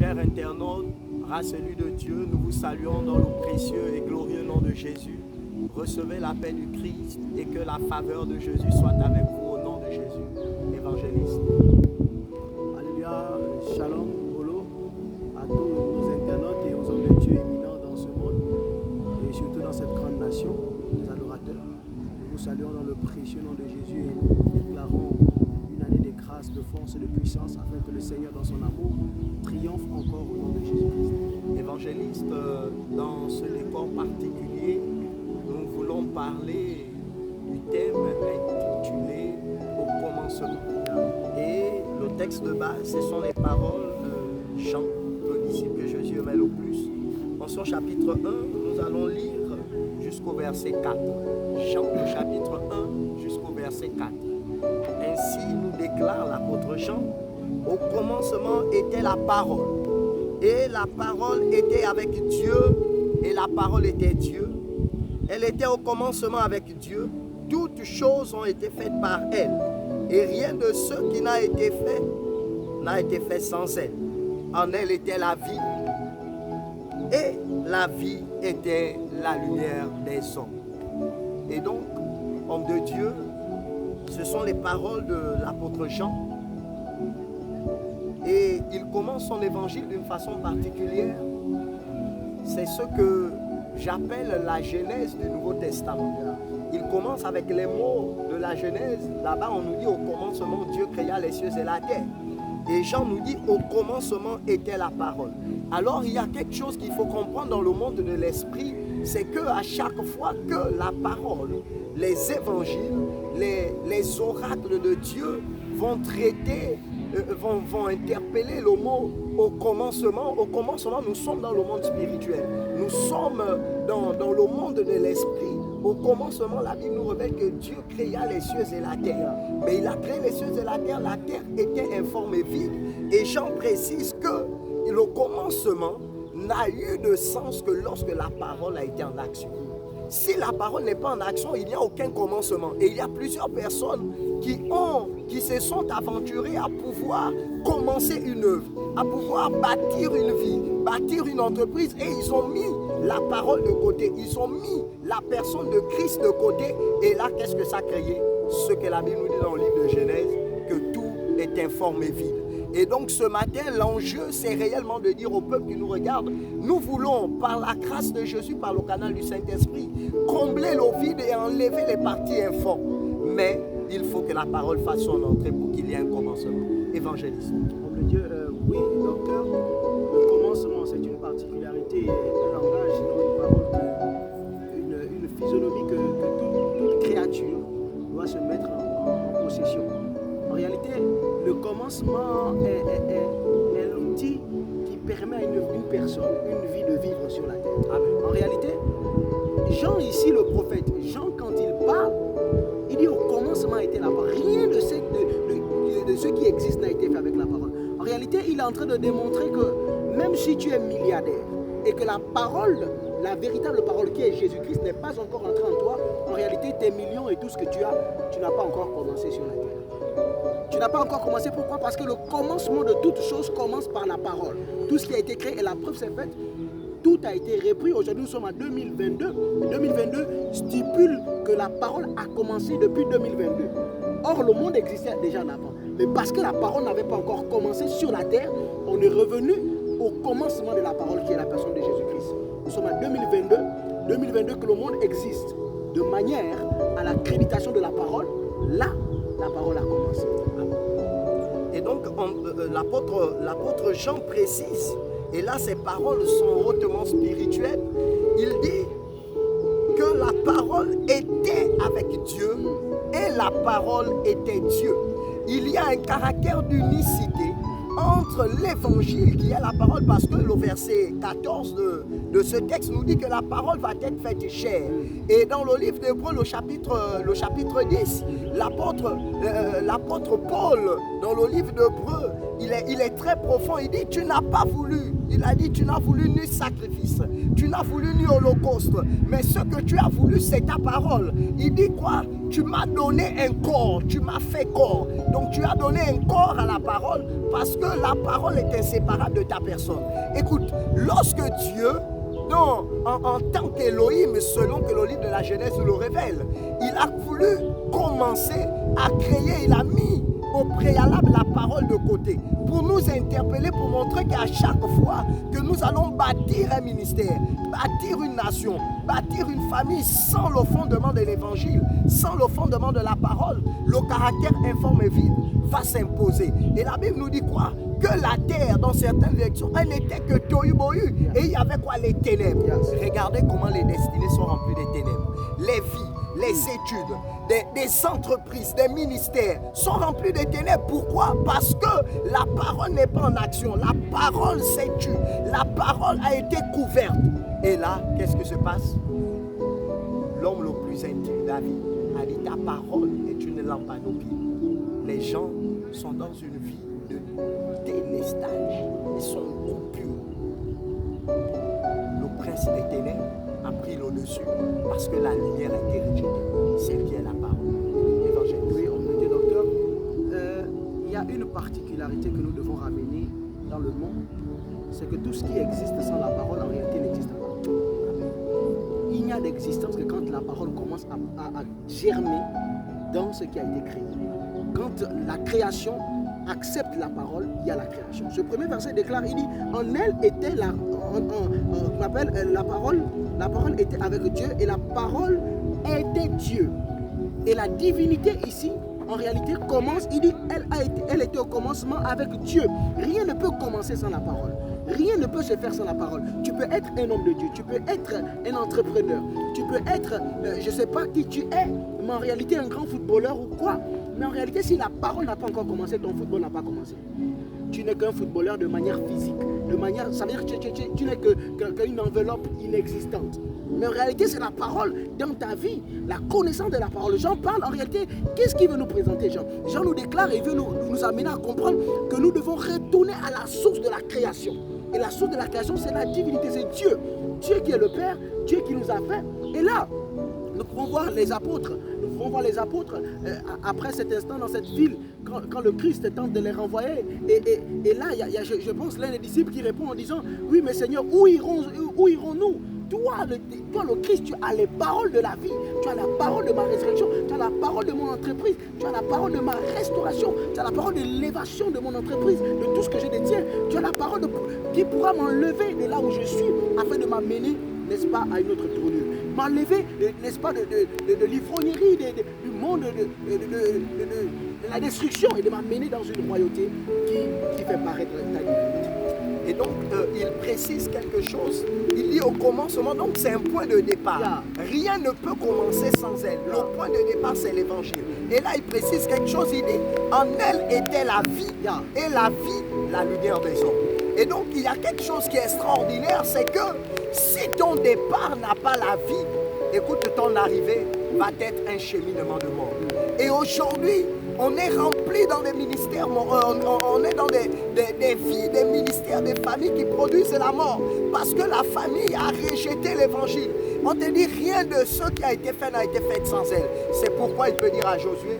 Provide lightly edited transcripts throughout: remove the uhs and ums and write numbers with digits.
Chers internautes, race élue de Dieu, nous vous saluons dans le précieux et glorieux nom de Jésus. Recevez la paix du Christ et que la faveur de Jésus soit avec vous au nom de Jésus. Évangéliste. Alléluia, shalom, bolo à tous nos internautes et aux hommes de Dieu éminents dans ce monde et surtout dans cette grande nation, les adorateurs. Nous vous saluons dans le précieux nom de Jésus et nous déclarons une année de grâce, de force et de puissance afin que le Seigneur dans son amour triomphe encore au nom de Jésus-Christ. Évangéliste, dans ce décor particulier, nous voulons parler du thème intitulé Au commencement. Et le texte de base, ce sont les paroles de Jean, le disciple que Jésus aimait le plus. En son chapitre 1, nous allons lire jusqu'au verset 4. Jean, le chapitre 1 jusqu'au verset 4. Ainsi nous déclare l'apôtre Jean, au commencement était la parole. Et la parole était avec Dieu, et la parole était Dieu. Elle était au commencement avec Dieu. Toutes choses ont été faites par elle. Et rien de ce qui n'a été fait sans elle. En elle était la vie. Et la vie était la lumière des hommes. Et donc, homme de Dieu, ce sont les paroles de l'apôtre Jean. Et il commence son évangile d'une façon particulière. C'est ce que j'appelle la genèse du Nouveau Testament. Il commence avec les mots de la Genèse. Là-bas, on nous dit au commencement, Dieu créa les cieux et la terre. Et Jean nous dit au commencement était la parole. Alors, il y a quelque chose qu'il faut comprendre dans le monde de l'esprit, c'est qu'à chaque fois que la parole, les évangiles, les oracles de Dieu vont traiter, vont interpeller le mot au commencement. Au commencement, nous sommes dans le monde spirituel. Nous sommes dans le monde de l'esprit. Au commencement, la Bible nous révèle que Dieu créa les cieux et la terre. Mais il a créé les cieux et la terre était informe et vide. Et Jean précise que le commencement n'a eu de sens que lorsque la parole a été en action. Si la parole n'est pas en action, il n'y a aucun commencement. Et il y a plusieurs personnes qui se sont aventurées à pouvoir commencer une œuvre, à pouvoir bâtir une vie, bâtir une entreprise. Et ils ont mis la parole de côté. Ils ont mis la personne de Christ de côté. Et là, qu'est-ce que ça a créé? Ce que la Bible nous dit dans le livre de Genèse, que tout est informe et vide. Et donc ce matin, l'enjeu, c'est réellement de dire au peuple qui nous regarde, nous voulons, par la grâce de Jésus, par le canal du Saint-Esprit, combler le vide et enlever les parties informes. Mais il faut que la parole fasse son entrée pour qu'il y ait un commencement. Évangéliste. Homme de Dieu, oui, docteur, le commencement, c'est une particularité, un langage, une parole, une physionomie que toute créature doit se mettre en possession. En réalité, le commencement est l'outil qui permet à une personne, une vie de vivre sur la terre. Amen. En réalité, Jean ici, le prophète, Jean quand il parle, il dit au commencement était la parole. Rien de ce qui existe n'a été fait avec la parole. En réalité, il est en train de démontrer que même si tu es milliardaire et que la parole, la véritable parole qui est Jésus-Christ n'est pas encore entrée en toi, en réalité, tes millions et tout ce que tu as, tu n'as pas encore commencé sur la terre. Tu n'as pas encore commencé, pourquoi? Parce que le commencement de toute chose commence par la parole. Tout ce qui a été créé, et la preuve c'est faite, tout a été repris. Aujourd'hui nous sommes en 2022. 2022 stipule que la parole a commencé depuis 2022. Or le monde existait déjà avant. Mais parce que la parole n'avait pas encore commencé sur la terre, on est revenu au commencement de la parole qui est la personne de Jésus-Christ. Nous sommes en 2022. 2022 que le monde existe de manière à l'accréditation de la parole. Là, la parole a commencé. Et donc, l'apôtre Jean précise, et là ces paroles sont hautement spirituelles, il dit que la parole était avec Dieu et la parole était Dieu. Il y a un caractère d'unicité entre l'évangile qui est la parole, parce que le verset 14 de ce texte nous dit que la parole va être faite chair. Et dans le livre d'Hébreux, le chapitre 10, l'apôtre Paul, dans le livre d'Hébreux, il est très profond. Il dit, tu n'as pas voulu, il a dit, tu n'as voulu ni sacrifice, tu n'as voulu ni holocauste, mais ce que tu as voulu, c'est ta parole. Il dit quoi? Tu m'as donné un corps, tu m'as fait corps. Donc tu as donné un corps à la parole parce que la parole est inséparable de ta personne. Écoute, lorsque Dieu, en tant qu'Élohim, selon que le livre de la Genèse nous le révèle, il a voulu commencer à créer, il a mis au préalable la parole de côté pour nous interpeller, pour montrer qu'à chaque fois que nous allons bâtir un ministère, bâtir une nation, bâtir une famille sans le fondement de l'évangile, sans le fondement de la parole, le caractère informe et vide va s'imposer. Et la Bible nous dit quoi? Que la terre, dans certaines directions, elle n'était que tohu bohu. Et il y avait quoi? Les ténèbres. Regardez comment les destinées sont remplies des ténèbres. Les vies, les études, des entreprises, des ministères sont remplis de ténèbres. Pourquoi? Parce que la parole n'est pas en action. La parole s'est tue. La parole a été couverte. Et là, qu'est-ce que se passe? L'homme le plus intime, David, a dit: ta parole est une lampe à nos pieds. Les gens sont dans une vie de délestage. Ils sont coupés. Le prince des ténèbres a pris le dessus parce que la lumière a été rejetée, celle qui est la parole. Évangéliste. Oui, homme de Dieu, docteur. Il y a une particularité que nous devons ramener dans le monde, c'est que tout ce qui existe sans la parole, en réalité, n'existe pas. Il n'y a d'existence que quand la parole commence à germer dans ce qui a été créé. Quand la création accepte la parole, il y a la création. Ce premier verset déclare, il dit: en elle était la parole était avec Dieu et la parole était Dieu. Et la divinité ici, en réalité, commence, il dit, elle était au commencement avec Dieu. Rien ne peut commencer sans la parole. Rien ne peut se faire sans la parole. Tu peux être un homme de Dieu, tu peux être un entrepreneur, tu peux être, je ne sais pas qui tu es, mais en réalité un grand footballeur ou quoi. Mais en réalité, si la parole n'a pas encore commencé, ton football n'a pas commencé. Tu n'es qu'un footballeur de manière physique. Ça veut dire que tu n'es qu'une enveloppe inexistante. Mais en réalité, c'est la parole dans ta vie, la connaissance de la parole. Jean parle, en réalité, qu'est-ce qu'il veut nous présenter, Jean? Jean nous déclare et veut nous amener à comprendre que nous devons retourner à la source de la création. Et la source de la création, c'est la divinité, c'est Dieu. Dieu qui est le Père, Dieu qui nous a fait. Et là, nous pouvons voir les apôtres. Après cet instant dans cette ville, quand le Christ tente de les renvoyer. Et là, il y a, je pense, l'un des disciples qui répond en disant: oui, mais Seigneur, où irons-nous? Toi, le Christ, tu as les paroles de la vie, tu as la parole de ma résurrection, tu as la parole de mon entreprise, tu as la parole de ma restauration, tu as la parole de l'élévation de mon entreprise, de tout ce que je détiens. Tu as la parole qui pourra m'enlever de là où je suis afin de m'amener, n'est-ce pas, à une autre tournure. M'enlever, n'est-ce pas, de l'ivrognerie, du monde, de la destruction et de m'amener dans une royauté qui fait paraître ta divinité. Et donc, il précise quelque chose. Il dit au commencement, donc c'est un point de départ. Rien ne peut commencer sans elle. Le point de départ, c'est l'évangile. Et là, il précise quelque chose. Il dit: en elle était la vie. Et la vie, la lumière des hommes. Et donc, il y a quelque chose qui est extraordinaire. C'est que si ton départ n'a pas la vie, écoute, ton arrivée va être un cheminement de mort. Et aujourd'hui, on est rempli dans des ministères, on est dans des vies, des ministères, des familles qui produisent la mort. Parce que la famille a rejeté l'évangile. On te dit rien de ce qui a été fait n'a été fait sans elle. C'est pourquoi il peut dire à Josué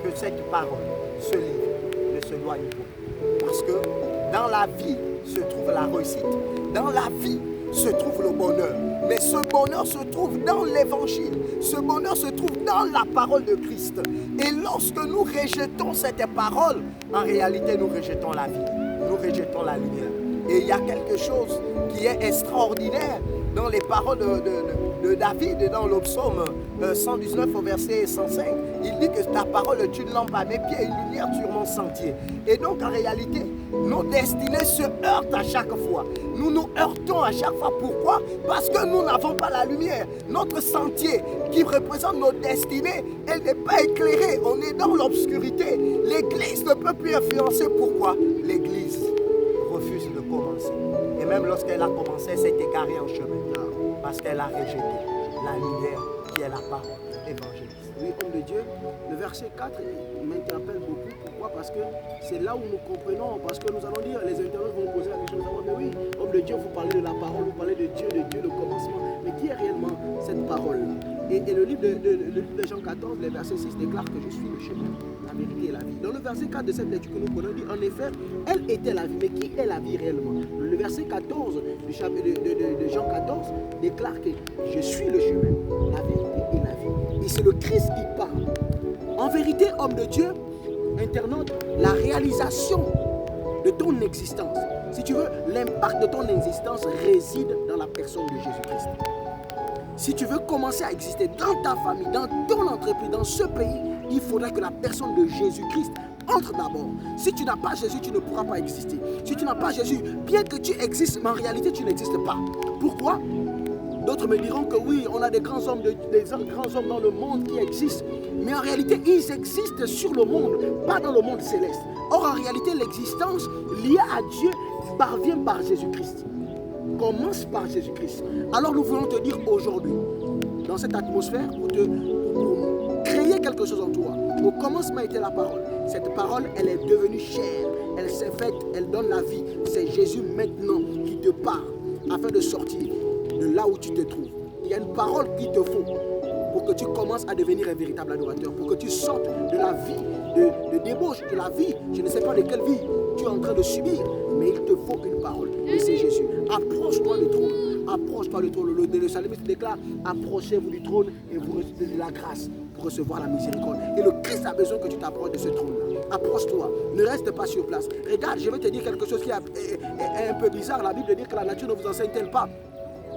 que cette parole, ce livre, ne se doigne pas. Parce que dans la vie se trouve la réussite. Dans la vie se trouve le bonheur. Mais ce bonheur se trouve dans l'évangile. Ce bonheur se trouve dans la parole de Christ. Et lorsque nous rejetons cette parole, en réalité, nous rejetons la vie. Nous rejetons la lumière. Et il y a quelque chose qui est extraordinaire dans les paroles de David, dans le psaume 119 au verset 105. Il dit que ta parole est une lampe à mes pieds et une lumière sur mon sentier. Et donc, en réalité, nos destinées se heurtent à chaque fois. Nous nous heurtons à chaque fois. Pourquoi? Parce que nous n'avons pas la lumière. Notre sentier qui représente nos destinées, elle n'est pas éclairée. On est dans l'obscurité. L'Église ne peut plus influencer. Pourquoi? L'Église refuse de commencer. Et même lorsqu'elle a commencé, elle s'est égarée en chemin. Parce qu'elle a rejeté la lumière qui est la parole évangéliste. Oui, homme de Dieu, le verset 4 m'interpelle beaucoup. Pourquoi? Parce que c'est là où nous comprenons, parce que nous allons dire, les internautes vont poser la question, mais oui, homme de Dieu, vous parlez de la parole, vous parlez de Dieu, le commencement. Mais qui est réellement cette parole? Et le livre de Jean 14, le verset 6 déclare que je suis le chemin, la vérité et la vie. Dans le verset 4 de cette lecture que nous prenons, dit en effet, elle était la vie. Mais qui est la vie réellement? Le verset 14 de Jean 14 déclare que je suis le chemin, la vérité et la vie. Et c'est le Christ qui parle. En vérité, homme de Dieu, internaute, la réalisation de ton existence, si tu veux, l'impact de ton existence réside dans la personne de Jésus-Christ. Si tu veux commencer à exister dans ta famille, dans ton entreprise, dans ce pays, il faudrait que la personne de Jésus-Christ entre d'abord. Si tu n'as pas Jésus, tu ne pourras pas exister. Si tu n'as pas Jésus, bien que tu existes, mais en réalité, tu n'existes pas. Pourquoi? D'autres me diront que oui, on a des grands hommes dans le monde qui existent. Mais en réalité, ils existent sur le monde, pas dans le monde céleste. Or, en réalité, l'existence liée à Dieu parvient par Jésus-Christ. Commence par Jésus-Christ. Alors nous voulons te dire aujourd'hui, dans cette atmosphère, pour créer quelque chose en toi. Au commencement était la parole. Cette parole, elle est devenue chair. Elle s'est faite, elle donne la vie. C'est Jésus maintenant qui te parle afin de sortir de là où tu te trouves. Il y a une parole qu'il te faut pour que tu commences à devenir un véritable adorateur, pour que tu sortes de la vie de débauche, de la vie, je ne sais pas de quelle vie tu es en train de subir, mais il te faut une parole, et c'est Jésus. Approche-toi du trône, approche-toi du trône. Le psalmiste déclare, approchez-vous du trône et vous recevez de la grâce pour recevoir la miséricorde. Et le Christ a besoin que tu t'approches de ce trône-là. Approche-toi, ne reste pas sur place. Regarde, je vais te dire quelque chose qui est un peu bizarre. La Bible dit que la nature ne vous enseigne-t-elle pas?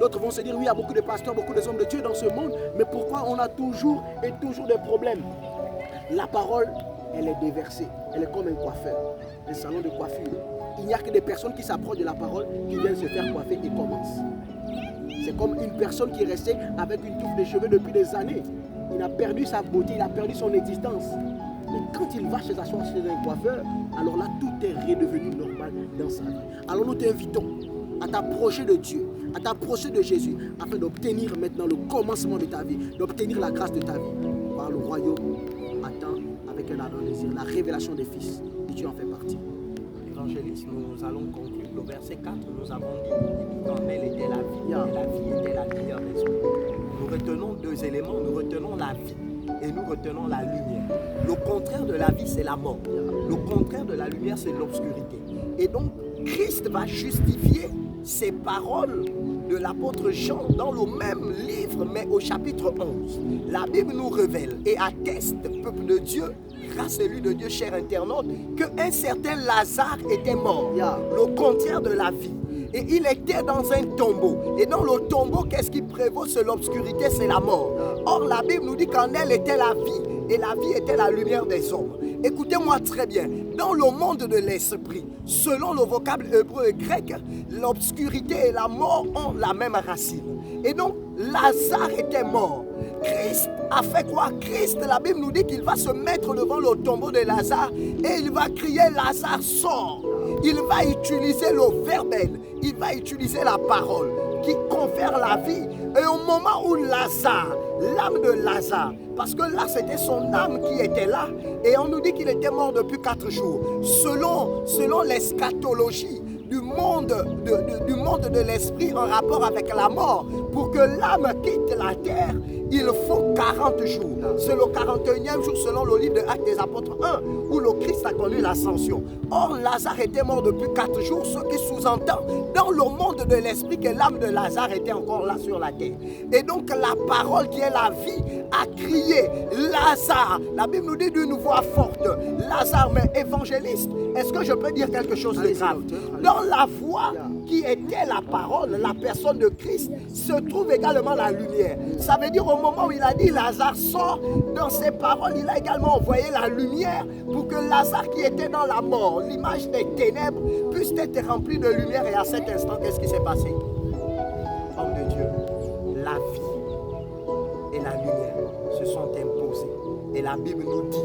D'autres vont se dire, oui, il y a beaucoup de pasteurs, beaucoup de hommes de Dieu dans ce monde, mais pourquoi on a toujours et toujours des problèmes? La parole, elle est déversée, elle est comme un coiffeur, un salon de coiffure. Il n'y a que des personnes qui s'approchent de la parole, qui viennent se faire coiffer et commencent. C'est comme une personne qui est restée avec une touffe de cheveux depuis des années. Il a perdu sa beauté, il a perdu son existence. Mais quand il va s'asseoir chez un coiffeur, alors là, tout est redevenu normal dans sa vie. Alors nous t'invitons à t'approcher de Dieu, à t'approcher de Jésus, afin d'obtenir maintenant le commencement de ta vie, d'obtenir la grâce de ta vie. Par le royaume, attends avec un ardent désir la révélation des fils, et tu en fais partie. Évangéliste, nous allons conclure. Le verset 4, nous avons dit qu'en elle était la vie, et la vie était la lumière des hommes. Nous retenons deux éléments, nous retenons la vie et nous retenons la lumière. Le contraire de la vie, c'est la mort. Le contraire de la lumière, c'est l'obscurité. Et donc, Christ va justifier ces paroles de l'apôtre Jean dans le même livre, mais au chapitre 11. La Bible nous révèle et atteste, peuple de Dieu, grâce à lui de Dieu, cher internaute, qu'un certain Lazare était mort, le contraire de la vie. Et il était dans un tombeau. Et dans le tombeau, qu'est-ce qui prévaut? C'est l'obscurité, c'est la mort. Or, la Bible nous dit qu'en elle était la vie. Et la vie était la lumière des hommes. Écoutez-moi très bien. Dans le monde de l'esprit, selon le vocable hébreu et grec, l'obscurité et la mort ont la même racine. Et donc, Lazare était mort. Christ a fait quoi? Christ, la Bible nous dit qu'il va se mettre devant le tombeau de Lazare et il va crier, Lazare sort. Il va utiliser le verbal, il va utiliser la parole qui confère la vie. Et au moment où Lazare, l'âme de Lazare, parce que là c'était son âme qui était là, et on nous dit qu'il était mort depuis 4 jours. Selon l'eschatologie du monde de l'esprit en rapport avec la mort, pour que l'âme quitte la terre, il faut 40 jours. C'est le 41e jour selon le livre de Actes des Apôtres 1 où le Christ a connu l'ascension. Or, Lazare était mort depuis 4 jours, ce qui sous-entend dans le monde de l'esprit que l'âme de Lazare était encore là sur la terre. Et donc la parole qui est la vie a crié, Lazare. La Bible nous dit d'une voix forte, Lazare, mais évangéliste, est-ce que je peux dire quelque chose de grave? Dans la voix qui était la parole, la personne de Christ, se trouve également la lumière. Ça veut dire au moment où il a dit Lazare sort, dans ses paroles, il a également envoyé la lumière pour que Lazare qui était dans la mort, l'image des ténèbres, puisse être rempli de lumière. Et à cet instant, qu'est-ce qui s'est passé? Homme de Dieu, la vie et la lumière se sont imposées. Et la Bible nous dit,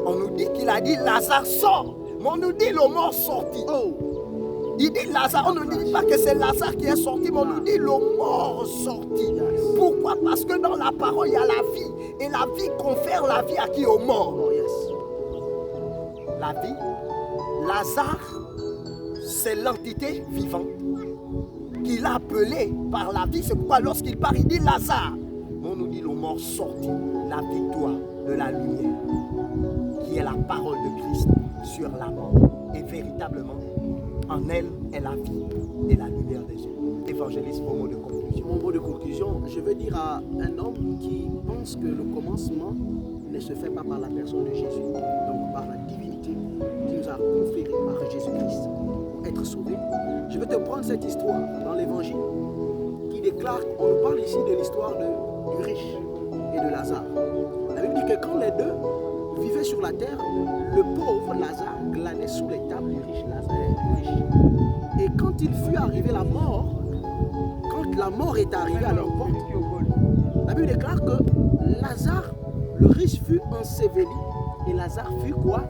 on nous dit qu'il a dit Lazare sort, mais on nous dit le mort sorti. Il dit Lazare, on ne dit pas que c'est Lazare qui est sorti, mais on nous dit le mort sorti. Pourquoi? Parce que dans la parole, il y a la vie. Et la vie confère la vie à qui? Au mort. La vie, Lazare, c'est l'entité vivante qu'il a appelée par la vie. C'est pourquoi lorsqu'il part, il dit Lazare. Mais on nous dit le mort sortit, la victoire de la lumière, qui est la parole de Christ sur la mort. Et véritablement, en elle est la vie et la lumière des hommes. Évangéliste, mon mot de conclusion. Mon mot de conclusion, je veux dire à un homme qui pense que le commencement ne se fait pas par la personne de Jésus, donc par la divinité qui nous a conféré par Jésus-Christ pour être sauvé. Je vais te prendre cette histoire dans l'évangile qui déclare, on nous parle ici de l'histoire du riche et de Lazare. La Bible dit que quand les deux vivaient sur la terre, le pauvre Lazare glanait sous les tables du riche Lazare. Et quand il fut arrivé la mort, quand la mort est arrivée à leur porte, la Bible déclare que Lazare, le riche, fut enseveli et Lazare fut quoi?